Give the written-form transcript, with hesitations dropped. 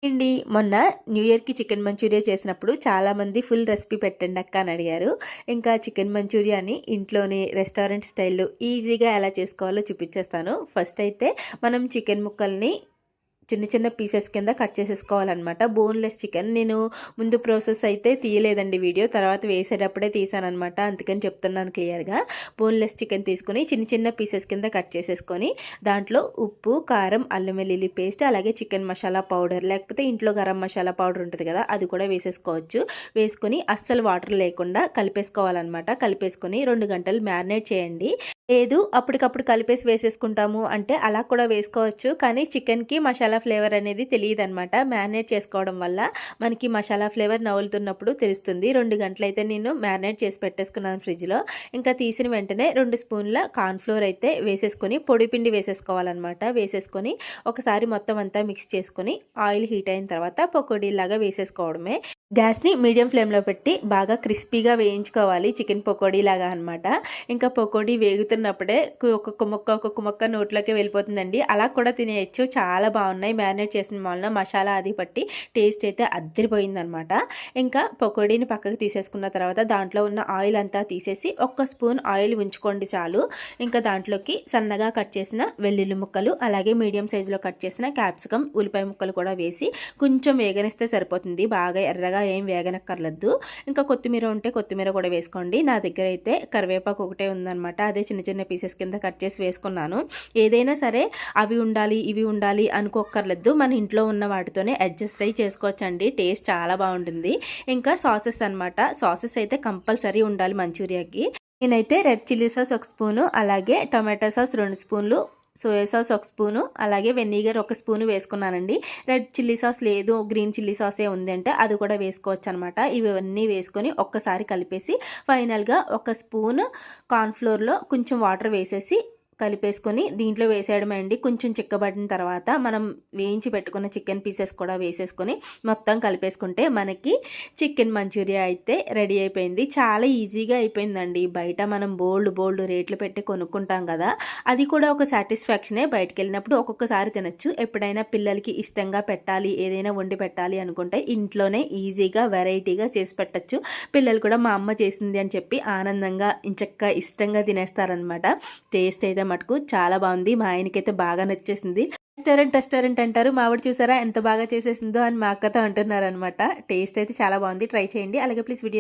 అండి మొన్న న్యూ ఇయర్‌కి చికెన్ మంచూరియా చేసినప్పుడు చాలామంది ఫుల్ రెసిపీ పెట్టండి అక్క అని అడిగారు. ఇంకా చికెన్ మంచూరియాని ఇంట్లోనే రెస్టారెంట్ స్టైల్‌లో ఈజీగా ఎలా చేసుకోవాలో చూపించేస్తాను. ఫస్ట్ అయితే మనం చికెన్ ముక్కల్ని చిన్న చిన్న పీసెస్ కింద కట్ చేసేసుకోవాలన్నమాట. బోన్‌లెస్ చికెన్ నేను ముందు ప్రాసెస్ అయితే తీయలేదండి వీడియో. తర్వాత వేసేటప్పుడే తీసానన్నమాట. అందుకని చెప్తున్నాను క్లియర్‌గా. బోన్‌లెస్ చికెన్ తీసుకొని చిన్న చిన్న పీసెస్ కింద కట్ చేసేసుకొని దాంట్లో ఉప్పు, కారం, అల్లం వెల్లుల్లి పేస్ట్ అలాగే చికెన్ మసాలా పౌడర్ లేకపోతే ఇంట్లో గరం మసాలా పౌడర్ ఉంటుంది కదా, అది కూడా వేసేసుకోవచ్చు. వేసుకొని అస్సలు వాటర్ లేకుండా కలిపేసుకోవాలన్నమాట. కలిపేసుకొని 2 గంటలు మ్యారినేట్ చేయండి. లేదు అప్పటికప్పుడు కలిపేసి వేసేసుకుంటాము అంటే అలా కూడా వేసుకోవచ్చు. కానీ చికెన్‌కి మసాలా ఫ్లేవర్ అనేది తెలియదనమాట. మ్యారినేట్ చేసుకోవడం వల్ల మనకి మసాలా ఫ్లేవర్ నవ్వులుతున్నప్పుడు తెలుస్తుంది. 2 గంటలైతే నేను మ్యారినేట్ చేసి పెట్టేసుకున్నాను ఫ్రిడ్జ్‌లో. ఇంకా తీసిన వెంటనే 2 స్పూన్ల కార్న్‌ఫ్లోర్ అయితే వేసేసుకొని పొడి పిండి వేసేసుకోవాలన్నమాట. వేసేసుకొని ఒకసారి మొత్తం అంతా మిక్స్ చేసుకొని ఆయిల్ హీట్ అయిన తర్వాత పకోడీలాగా వేసేసుకోవడమే. గ్యాస్‌ని మీడియం ఫ్లేమ్‌లో పెట్టి బాగా క్రిస్పీగా వేయించుకోవాలి. చికెన్ పకోడీలాగా అనమాట. ఇంకా పకోడీ వేగుతున్నప్పుడే ఒక్కొక్క ముక్క నోట్లోకి వెళ్ళిపోతుందండి. అలా కూడా తినేయచ్చు. చాలా బాగున్నాయి. మ్యారినేట్ చేసిన వలన మసాలా అది పట్టి టేస్ట్ అయితే అద్దరిపోయిందనమాట. ఇంకా పకోడీని పక్కకు తీసేసుకున్న తర్వాత దాంట్లో ఉన్న ఆయిల్ అంతా తీసేసి ఒక్క స్పూన్ ఆయిల్ ఉంచుకోండి చాలు. ఇంకా దాంట్లోకి సన్నగా కట్ చేసిన వెల్లుల్లి ముక్కలు అలాగే మీడియం సైజులో కట్ చేసిన క్యాప్సికమ్, ఉల్లిపాయ ముక్కలు కూడా వేసి కొంచెం వేగనిస్తే సరిపోతుంది. బాగా ఎర్రగా ఏం వేగనక్కర్లేదు. ఇంకా కొత్తిమీర ఉంటే కొత్తిమీర కూడా వేసుకోండి. నా దగ్గర అయితే కరివేపాకు ఒకటే ఉందన్నమాట. అదే చిన్న చిన్న పీసెస్ కింద కట్ చేసి వేసుకున్నాను. ఏదైనా సరే అవి ఉండాలి ఇవి ఉండాలి అనుకోక్కర్లేదు. మన ఇంట్లో ఉన్న వాటితోనే అడ్జస్ట్ అయ్యి చేసుకోవచ్చండి. టేస్ట్ చాలా బాగుంటుంది. ఇంకా సాసెస్ అనమాట. సాసెస్ అయితే కంపల్సరీ ఉండాలి మంచూరియాకి. నేనైతే రెడ్ చిల్లీ సాస్ 1 స్పూను అలాగే టొమాటో సాస్ 2 స్పూన్లు, సోయా సాస్ 1 స్పూను అలాగే వెనిగర్ 1 స్పూను వేసుకున్నానండి. రెడ్ చిల్లీ సాస్ లేదు గ్రీన్ చిల్లీ సాసే ఉంది అంటే అది కూడా వేసుకోవచ్చు అనమాట. ఇవన్నీ వేసుకొని ఒక్కసారి కలిపేసి ఫైనల్గా 1 స్పూన్ కార్న్‌ఫ్లోర్‌లో కొంచెం వాటర్ వేసేసి కలిపేసుకొని దీంట్లో వేసేయడమే అండి. కొంచెం చిక్కబడిన తర్వాత మనం వేయించి పెట్టుకున్న చికెన్ పీసెస్ కూడా వేసేసుకొని మొత్తం కలిపేసుకుంటే మనకి చికెన్ మంచూరియా అయితే రెడీ అయిపోయింది. చాలా ఈజీగా అయిపోయిందండి. బయట మనం బోల్డ్ రేట్లు పెట్టి కొనుక్కుంటాం కదా, అది కూడా ఒక సాటిస్ఫాక్షనే. బయటకు వెళ్ళినప్పుడు ఒక్కొక్కసారి తినచ్చు. ఎప్పుడైనా పిల్లలకి ఇష్టంగా పెట్టాలి ఏదైనా వండి పెట్టాలి అనుకుంటే ఇంట్లోనే ఈజీగా వెరైటీగా చేసి పెట్టచ్చు. పిల్లలు కూడా మా అమ్మ చేసింది అని చెప్పి ఆనందంగా ఇంచక్క ఇష్టంగా తినేస్తారనమాట. టేస్ట్ అయితే మటుకు చాలా బాగుంది. మా ఆయనకైతే బాగా నచ్చేసింది. రెస్టారెంట్ అంటారు, మావిడ చూసారా ఎంత బాగా చేసేసిందో అని మా అక్కతో అంటున్నారనమాట. టేస్ట్ అయితే చాలా బాగుంది. ట్రై చేయండి. అలాగే ప్లీజ్ వీడియో